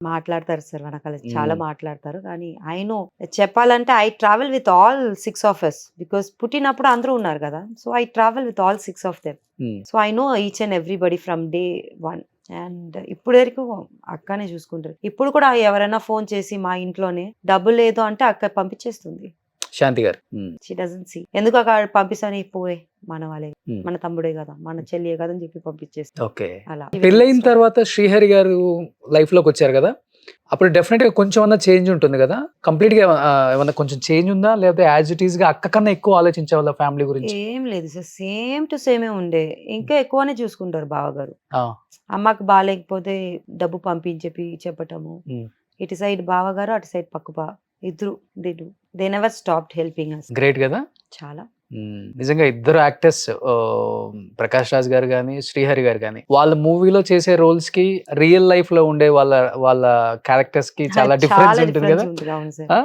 మాట్లాడతారు సార్ వెనకాల చాలా మ్మ్. మాట్లాడతారు. కానీ ఐ నో చెప్పాలంటే I travel with all 6 of us because పుట్టినప్పుడు అందరూ ఉన్నారు కదా. So I travel with all 6 of them. Hmm. So I know each and everybody from day 1. And ఇప్పుడు వరకు అక్కనే చూసుకుంటారు. ఇప్పుడు కూడా ఎవరైనా ఫోన్ చేసి మా ఇంట్లోనే డబ్బులు లేదు అంటే అక్క పంపించేస్తుంది. శాంతి గారు. మ్మ్. షీ డజంట్ సీ ఎందుకు అక్కడ పంపిస్తాను పోయే మన వాళ్ళే మ్మ్. మన తమ్ముడే కదా మన చెల్లియే కదా అని చెప్పి పంపించేస్తాను ఓకే. అలా. పెళ్ళైన తర్వాత శ్రీహరి గారు లైఫ్ లోకి వచ్చారు కదా, అప్పుడు డెఫినెట్ గా కొంచెం అన్న చేంజ్ ఉంటుంది కదా. కంప్లీట్ గా ఏమన్నా కొంచెం చేంజ్ ఉందా, లేకపోతే యాజ్ ఇట్ ఈస్ గా అక్క కన్నా ఎక్కువ ఆలోచించే వాళ్ళ ఫ్యామిలీ గురించి? ఏం లేదు సార్, సేమ్ టు సేమే ఉండే. ఇంకా ఎక్కువనే చూసుకుంటారు బావగారు. ఆ, అమ్మకి బాగాలేకపోతే డబ్బు పంపించేపి చెప్పటము. మ్మ్. ఇటు సైడ్ బావగారు అటు సైడ్ పక్క బా ఇద్దరు they never stopped helping us. Great కదా. చాలా మ్మ్. నిజంగా ఇద్దరు యాక్టర్స్, ప్రకాష్ రాజ్ గారు కానీ శ్రీహరి గారు కానీ, వాళ్ళ మూవీలో చేసే రోల్స్ కి రియల్ లైఫ్ లో ఉండే వాళ్ళ వాళ్ళ క్యారెక్టర్స్ కి చాలా డిఫరెన్స్ ఉంటుంది కదా. ఉంటుంది. అవును సార్. ఆ?